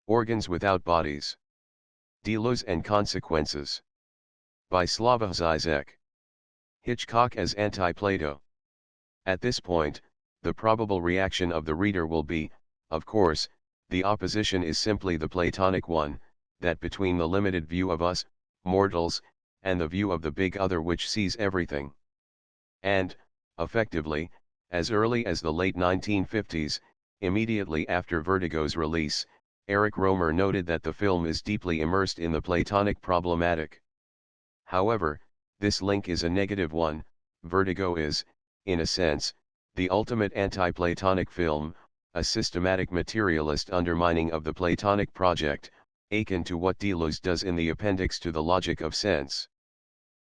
Organs Without Bodies. Deleuze and Consequences. By Slavoj Zizek. Hitchcock as anti-Plato. At this point, the probable reaction of the reader will be, of course, the opposition is simply the Platonic one, that between the limited view of us, mortals, and the view of the big other which sees everything. And, effectively, as early as the late 1950s, immediately after Vertigo's release, Eric Romer noted that the film is deeply immersed in the Platonic problematic. However, this link is a negative one. Vertigo is, in a sense, the ultimate anti-Platonic film, a systematic materialist undermining of the Platonic project, akin to what Deleuze does in the appendix to The Logic of Sense.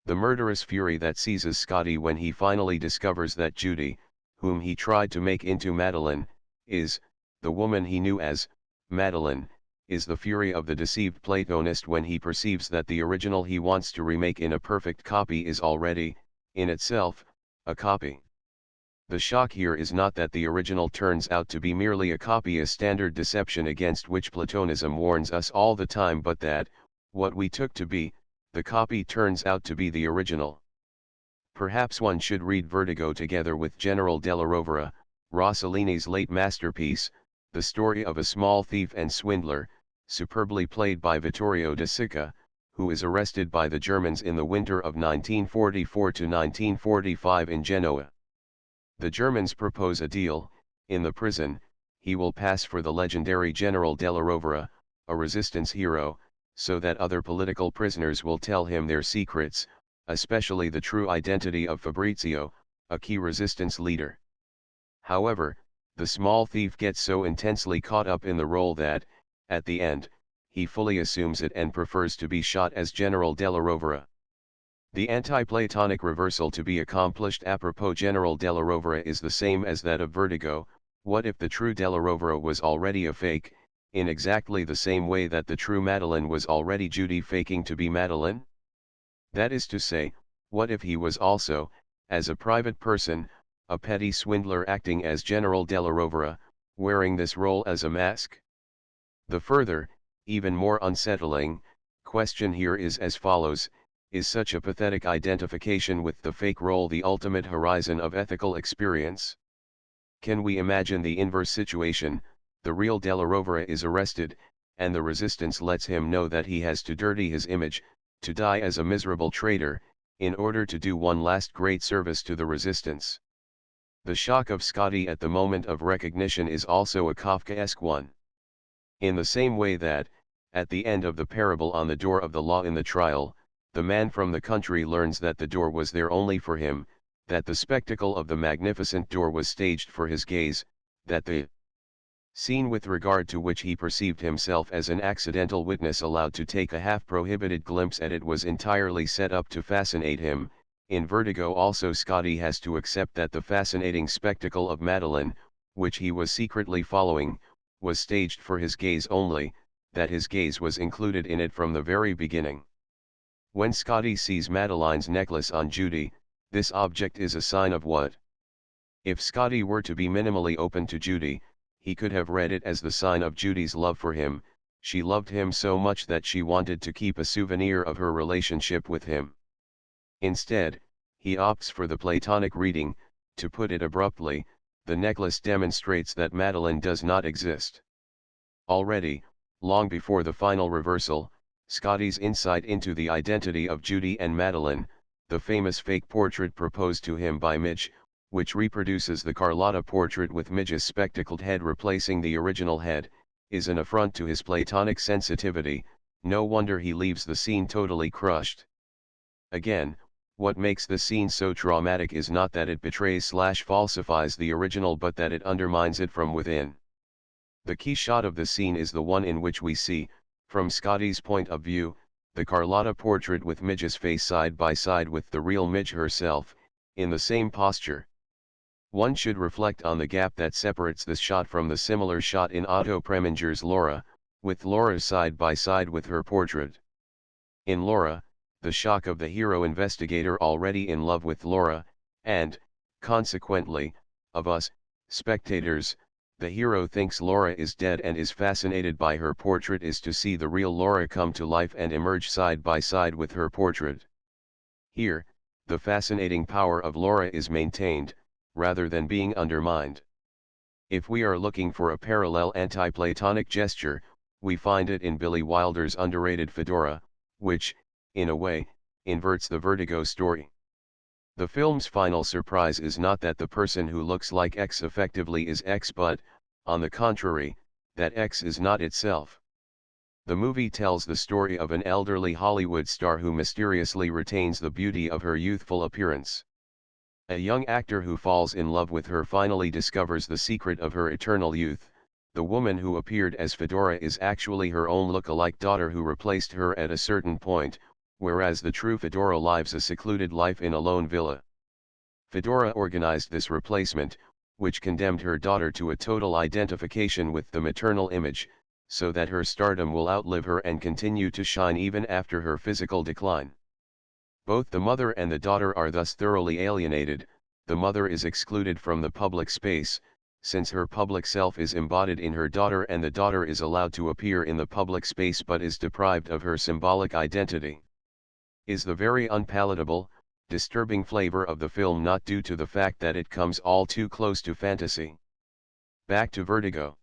The murderous fury that seizes Scotty when he finally discovers that Judy, whom he tried to make into Madeline, is, the woman he knew as, Madeline, is the fury of the deceived Platonist when he perceives that the original he wants to remake in a perfect copy is already, in itself, a copy. The shock here is not that the original turns out to be merely a copy, a standard deception against which Platonism warns us all the time, but that, what we took to be, the copy turns out to be the original. Perhaps one should read Vertigo together with General della Rovere, Rossellini's late masterpiece, the story of a small thief and swindler, superbly played by Vittorio De Sica, who is arrested by the Germans in the winter of 1944 to 1945 in Genoa. The Germans propose a deal. In the prison, he will pass for the legendary General della Rovere, a resistance hero, so that other political prisoners will tell him their secrets, especially the true identity of Fabrizio, a key resistance leader. However, the small thief gets so intensely caught up in the role that, at the end, he fully assumes it and prefers to be shot as General della Rovere. The anti-Platonic reversal to be accomplished apropos General della Rovere is the same as that of Vertigo. What if the true della Rovere was already a fake, in exactly the same way that the true Madeline was already Judy faking to be Madeline? That is to say, what if he was also, as a private person, a petty swindler acting as General della Rovere, wearing this role as a mask? The further, even more unsettling, question here is as follows: is such a pathetic identification with the fake role the ultimate horizon of ethical experience? Can we imagine the inverse situation? The real della Rovere is arrested, and the resistance lets him know that he has to dirty his image, to die as a miserable traitor, in order to do one last great service to the resistance. The shock of Scotty at the moment of recognition is also a Kafkaesque one. In the same way that, at the end of the parable on the door of the law in the trial, the man from the country learns that the door was there only for him, that the spectacle of the magnificent door was staged for his gaze, that the scene with regard to which he perceived himself as an accidental witness allowed to take a half-prohibited glimpse at it was entirely set up to fascinate him. In Vertigo also Scotty has to accept that the fascinating spectacle of Madeline, which he was secretly following, was staged for his gaze only, that his gaze was included in it from the very beginning. When Scotty sees Madeline's necklace on Judy, this object is a sign of what? If Scotty were to be minimally open to Judy, he could have read it as the sign of Judy's love for him. She loved him so much that she wanted to keep a souvenir of her relationship with him. Instead, he opts for the Platonic reading. To put it abruptly, the necklace demonstrates that Madeline does not exist. Already, long before the final reversal, Scotty's insight into the identity of Judy and Madeline, the famous fake portrait proposed to him by Midge, which reproduces the Carlotta portrait with Midge's spectacled head replacing the original head, is an affront to his Platonic sensitivity. No wonder he leaves the scene totally crushed. Again, what makes the scene so traumatic is not that it betrays/falsifies the original but that it undermines it from within. The key shot of the scene is the one in which we see, from Scotty's point of view, the Carlotta portrait with Midge's face side by side with the real Midge herself, in the same posture. One should reflect on the gap that separates this shot from the similar shot in Otto Preminger's Laura, with Laura side by side with her portrait. In Laura, the shock of the hero investigator already in love with Laura, and, consequently, of us, spectators, The hero thinks Laura is dead and is fascinated by her portrait is to see the real Laura come to life and emerge side by side with her portrait. Here, the fascinating power of Laura is maintained, rather than being undermined. If we are looking for a parallel anti-Platonic gesture, we find it in Billy Wilder's underrated Fedora, which, in a way, inverts the Vertigo story. The film's final surprise is not that the person who looks like X effectively is X but, on the contrary, that X is not itself. The movie tells the story of an elderly Hollywood star who mysteriously retains the beauty of her youthful appearance. A young actor who falls in love with her finally discovers the secret of her eternal youth. The woman who appeared as Fedora is actually her own look-alike daughter who replaced her at a certain point, whereas the true Fedora lives a secluded life in a lone villa. Fedora organized this replacement, which condemned her daughter to a total identification with the maternal image, so that her stardom will outlive her and continue to shine even after her physical decline. Both the mother and the daughter are thus thoroughly alienated. The mother is excluded from the public space, since her public self is embodied in her daughter, and the daughter is allowed to appear in the public space but is deprived of her symbolic identity. Is the very unpalatable, disturbing flavor of the film not due to the fact that it comes all too close to fantasy? Back to Vertigo.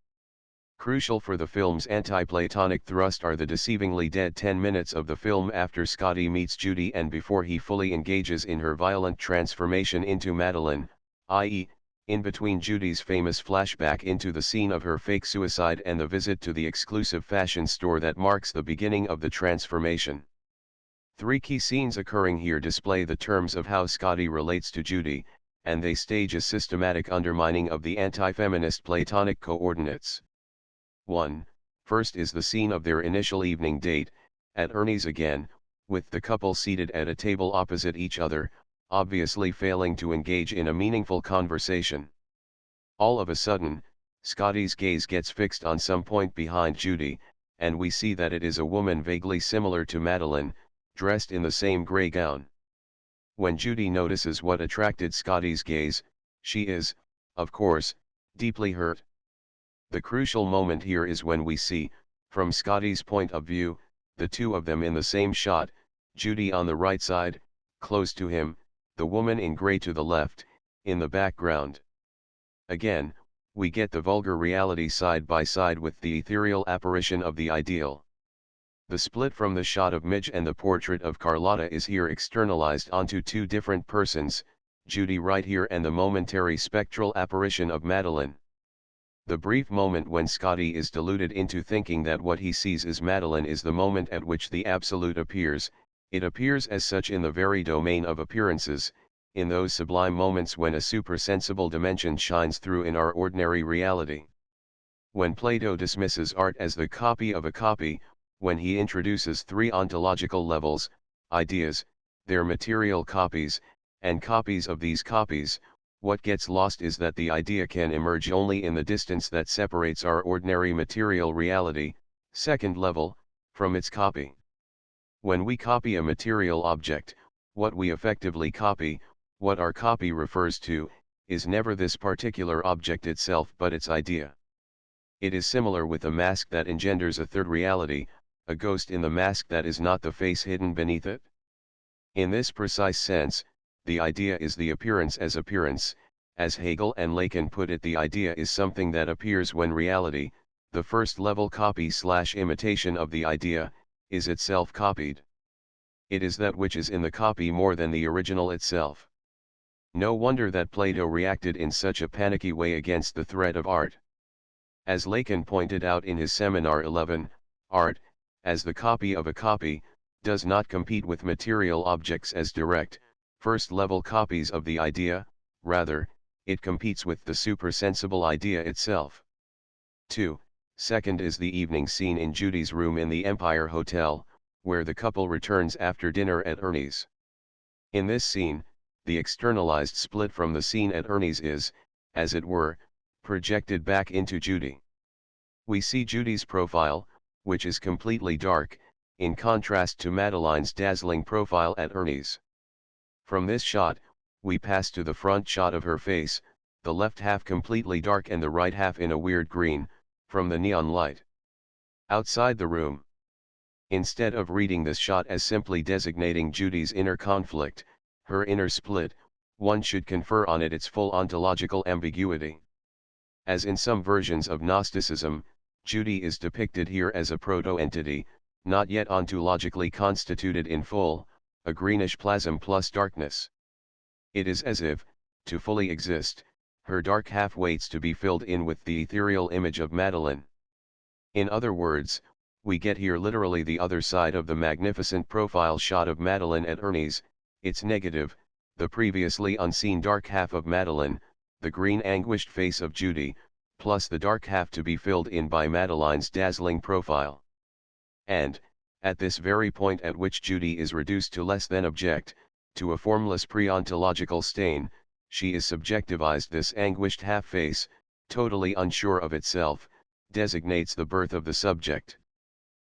Crucial for the film's anti-Platonic thrust are the deceivingly dead 10 minutes of the film after Scotty meets Judy and before he fully engages in her violent transformation into Madeline, i.e., in between Judy's famous flashback into the scene of her fake suicide and the visit to the exclusive fashion store that marks the beginning of the transformation. 3 key scenes occurring here display the terms of how Scotty relates to Judy, and they stage a systematic undermining of the anti-feminist Platonic coordinates. 1. First is the scene of their initial evening date, at Ernie's again, with the couple seated at a table opposite each other, obviously failing to engage in a meaningful conversation. All of a sudden, Scotty's gaze gets fixed on some point behind Judy, and we see that it is a woman vaguely similar to Madeline, dressed in the same gray gown. When Judy notices what attracted Scotty's gaze, she is, of course, deeply hurt. The crucial moment here is when we see, from Scotty's point of view, the two of them in the same shot, Judy on the right side, close to him, the woman in gray to the left, in the background. Again, we get the vulgar reality side by side with the ethereal apparition of the ideal. The split from the shot of Midge and the portrait of Carlotta is here externalized onto 2 different persons, Judy right here and the momentary spectral apparition of Madeline. The brief moment when Scotty is deluded into thinking that what he sees is Madeline is the moment at which the absolute appears. It appears as such in the very domain of appearances, in those sublime moments when a supersensible dimension shines through in our ordinary reality. When Plato dismisses art as the copy of a copy, when he introduces 3 ontological levels, ideas, their material copies, and copies of these copies, what gets lost is that the idea can emerge only in the distance that separates our ordinary material reality, second level, from its copy. When we copy a material object, what we effectively copy, what our copy refers to, is never this particular object itself but its idea. It is similar with a mask that engenders a third reality, a ghost in the mask that is not the face hidden beneath it. In this precise sense, the idea is the appearance as appearance. As Hegel and Lacan put it, the idea is something that appears when reality, the first level copy/imitation of the idea, is itself copied. It is that which is in the copy more than the original itself. No wonder that Plato reacted in such a panicky way against the threat of art. As Lacan pointed out in his Seminar 11, art, as the copy of a copy, does not compete with material objects as direct, first-level copies of the idea, rather, it competes with the supersensible idea itself. 2. Second is the evening scene in Judy's room in the Empire Hotel, where the couple returns after dinner at Ernie's. In this scene, the externalized split from the scene at Ernie's is, as it were, projected back into Judy. We see Judy's profile, which is completely dark, in contrast to Madeline's dazzling profile at Ernie's. From this shot, we pass to the front shot of her face, the left half completely dark and the right half in a weird green, from the neon light outside the room. Instead of reading this shot as simply designating Judy's inner conflict, her inner split, one should confer on it its full ontological ambiguity. As in some versions of Gnosticism, Judy is depicted here as a proto-entity, not yet ontologically constituted in full, a greenish plasm plus darkness. It is as if, to fully exist, her dark half waits to be filled in with the ethereal image of Madeleine. In other words, we get here literally the other side of the magnificent profile shot of Madeleine at Ernest, its negative, the previously unseen dark half of Madeleine, the green anguished face of Judy, plus the dark half to be filled in by Madeleine's dazzling profile. And, at this very point at which Judy is reduced to less than object, to a formless pre-ontological stain, she is subjectivized. This anguished half-face, totally unsure of itself, designates the birth of the subject.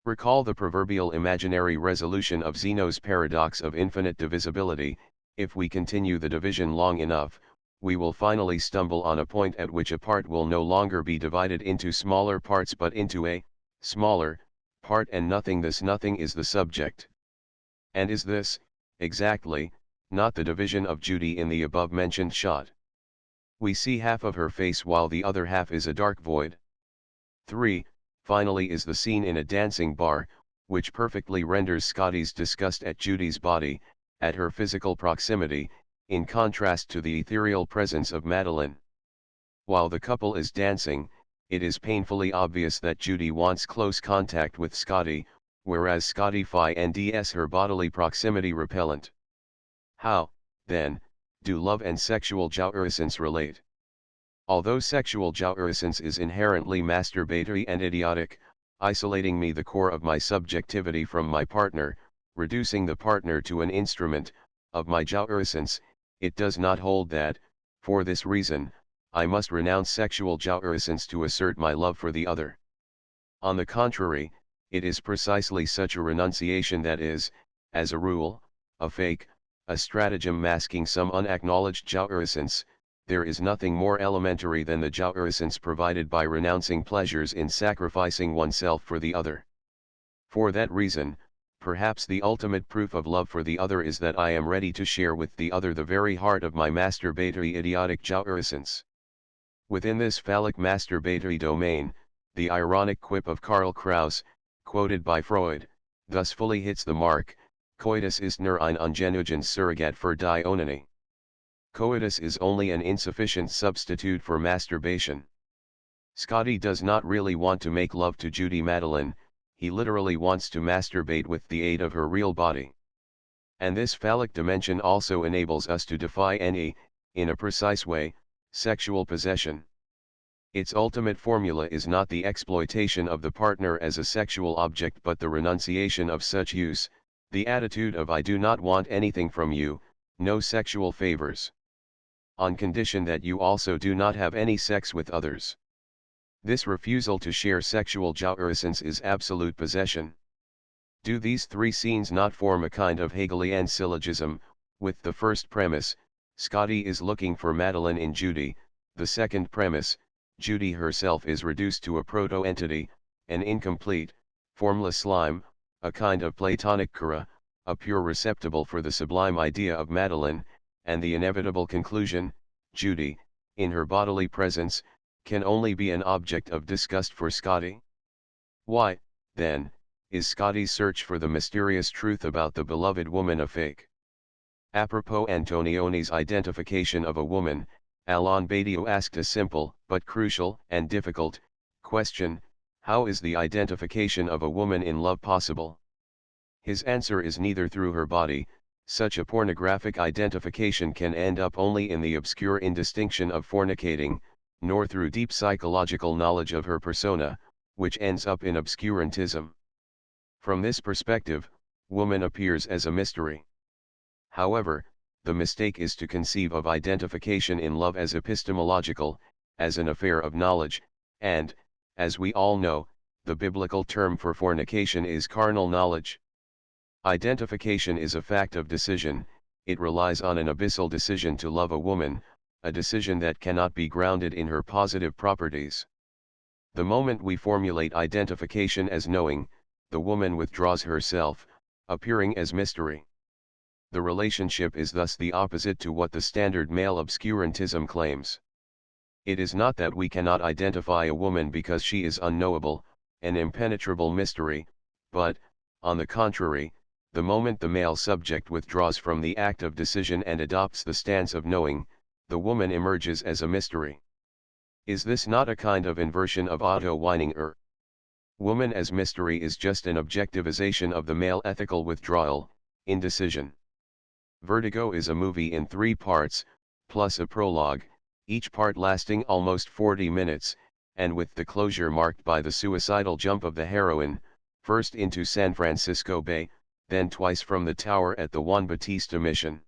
Recall the proverbial imaginary resolution of Zeno's paradox of infinite divisibility. If we continue the division long enough, we will finally stumble on a point at which a part will no longer be divided into smaller parts but into a smaller part, and nothing. This nothing is the subject. And is this, exactly, not the division of Judy in the above-mentioned shot? We see half of her face while the other half is a dark void. 3. Finally is the scene in a dancing bar, which perfectly renders Scotty's disgust at Judy's body, at her physical proximity, in contrast to the ethereal presence of Madeleine. While the couple is dancing, it is painfully obvious that Judy wants close contact with Scotty, whereas Scotty finds her bodily proximity repellent. How, then, do love and sexual jouissance relate? Although sexual jouissance is inherently masturbatory and idiotic, isolating me the core of my subjectivity from my partner, reducing the partner to an instrument of my jouissance, it does not hold that, for this reason, I must renounce sexual jouissance to assert my love for the other. On the contrary, it is precisely such a renunciation that is, as a rule, a fake, a stratagem masking some unacknowledged jouissance. There is nothing more elementary than the jouissance provided by renouncing pleasures in sacrificing oneself for the other. For that reason, perhaps the ultimate proof of love for the other is that I am ready to share with the other the very heart of my masturbatory idiotic jouissance. Within this phallic masturbatory domain, the ironic quip of Karl Kraus, quoted by Freud, thus fully hits the mark: coitus ist nur ein ungenügend Surrogat für die Onanie. Coitus is only an insufficient substitute for masturbation. Scotty does not really want to make love to Judy Madeleine, he literally wants to masturbate with the aid of her real body. And this phallic dimension also enables us to defy any, in a precise way, sexual possession. Its ultimate formula is not the exploitation of the partner as a sexual object but the renunciation of such use, the attitude of I do not want anything from you, no sexual favors. On condition that you also do not have any sex with others. This refusal to share sexual jouissance is absolute possession. Do these three scenes not form a kind of Hegelian syllogism, with the first premise, Scotty is looking for Madeleine in Judy, the second premise, Judy herself is reduced to a proto-entity, an incomplete, formless slime, a kind of Platonic kura, a pure receptacle for the sublime idea of Madeleine, and the inevitable conclusion, Judy, in her bodily presence, can only be an object of disgust for Scotty? Why, then, is Scotty's search for the mysterious truth about the beloved woman a fake? Apropos Antonioni's identification of a woman, Alain Badiou asked a simple, but crucial and difficult, question: how is the identification of a woman in love possible? His answer is neither through her body. Such a pornographic identification can end up only in the obscure indistinction of fornicating, nor through deep psychological knowledge of her persona, which ends up in obscurantism. From this perspective, woman appears as a mystery. However, the mistake is to conceive of identification in love as epistemological, as an affair of knowledge, and, as we all know, the biblical term for fornication is carnal knowledge. Identification is a fact of decision, it relies on an abyssal decision to love a woman, a decision that cannot be grounded in her positive properties. The moment we formulate identification as knowing, the woman withdraws herself, appearing as mystery. The relationship is thus the opposite to what the standard male obscurantism claims. It is not that we cannot identify a woman because she is unknowable, an impenetrable mystery, but, on the contrary, the moment the male subject withdraws from the act of decision and adopts the stance of knowing, the woman emerges as a mystery. Is this not a kind of inversion of Otto Weininger? Woman as mystery is just an objectivization of the male ethical withdrawal, indecision. Vertigo is a movie in 3 parts, plus a prologue, each part lasting almost 40 minutes, and with the closure marked by the suicidal jump of the heroine, first into San Francisco Bay, then twice from the tower at the Juan Bautista Mission.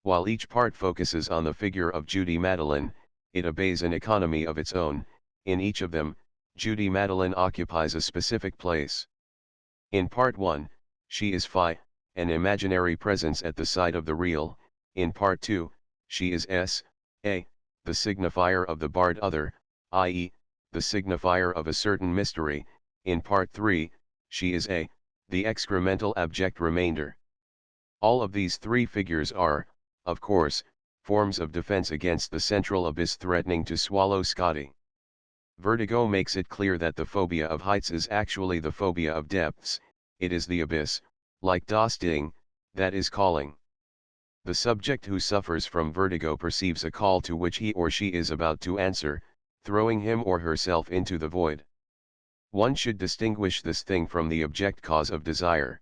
While each part focuses on the figure of Judy Madeleine, it obeys an economy of its own. In each of them, Judy Madeleine occupies a specific place. In Part 1, she is phi, an imaginary presence at the side of the real. In Part 2, she is a, the signifier of the barred other, i.e., the signifier of a certain mystery. In Part 3, she is a, the excremental abject remainder. All of these 3 figures are, of course, forms of defense against the central abyss threatening to swallow Scotty. Vertigo makes it clear that the phobia of heights is actually the phobia of depths. It is the abyss, like Das Ding, that is calling. The subject who suffers from vertigo perceives a call to which he or she is about to answer, throwing him or herself into the void. One should distinguish this thing from the object cause of desire.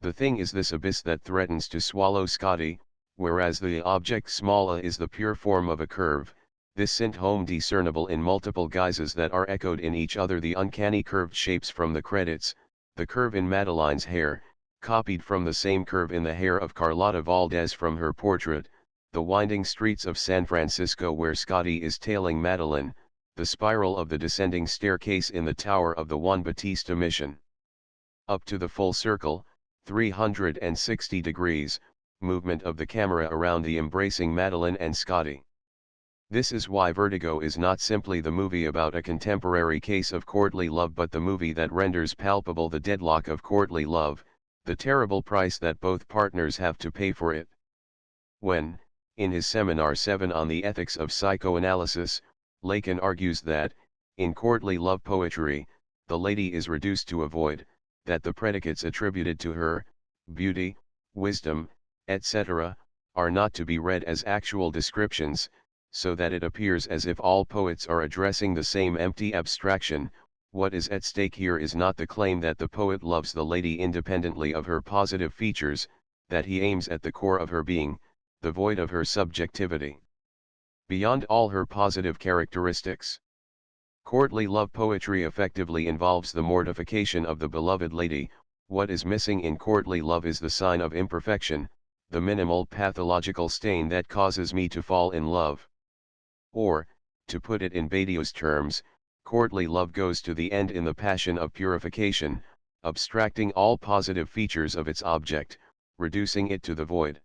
The thing is this abyss that threatens to swallow Scotty, whereas the object small a is the pure form of a curve, this sent home discernible in multiple guises that are echoed in each other: the uncanny curved shapes from the credits, the curve in Madeleine's hair, copied from the same curve in the hair of Carlotta Valdez from her portrait, the winding streets of San Francisco where Scotty is tailing Madeleine, the spiral of the descending staircase in the tower of the Juan Bautista Mission. Up to the full circle, 360 degrees, movement of the camera around the embracing Madeleine and Scotty. This is why Vertigo is not simply the movie about a contemporary case of courtly love, but the movie that renders palpable the deadlock of courtly love, the terrible price that both partners have to pay for it. When, in his Seminar 7 on the Ethics of Psychoanalysis, Lacan argues that, in courtly love poetry, the lady is reduced to a void, that the predicates attributed to her, beauty, wisdom, etc., are not to be read as actual descriptions, so that it appears as if all poets are addressing the same empty abstraction. What is at stake here is not the claim that the poet loves the lady independently of her positive features, that he aims at the core of her being, the void of her subjectivity, beyond all her positive characteristics. Courtly love poetry effectively involves the mortification of the beloved lady. What is missing in courtly love is the sign of imperfection, the minimal pathological stain that causes me to fall in love. Or, to put it in Badiou's terms, courtly love goes to the end in the passion of purification, abstracting all positive features of its object, reducing it to the void.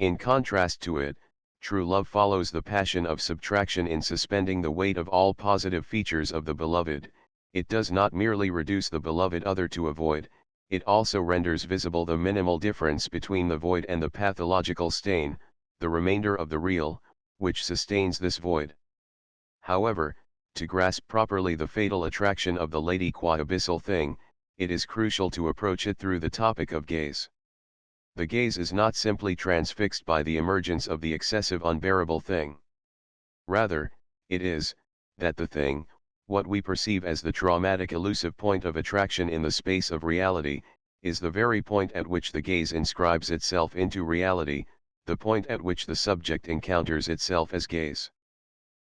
In contrast to it, true love follows the passion of subtraction in suspending the weight of all positive features of the beloved. It does not merely reduce the beloved other to a void, it also renders visible the minimal difference between the void and the pathological stain, the remainder of the real, which sustains this void. However, to grasp properly the fatal attraction of the lady qua abyssal thing, it is crucial to approach it through the topic of gaze. The gaze is not simply transfixed by the emergence of the excessive unbearable thing. Rather, it is, that the thing, what we perceive as the traumatic elusive point of attraction in the space of reality, is the very point at which the gaze inscribes itself into reality, the point at which the subject encounters itself as gaze.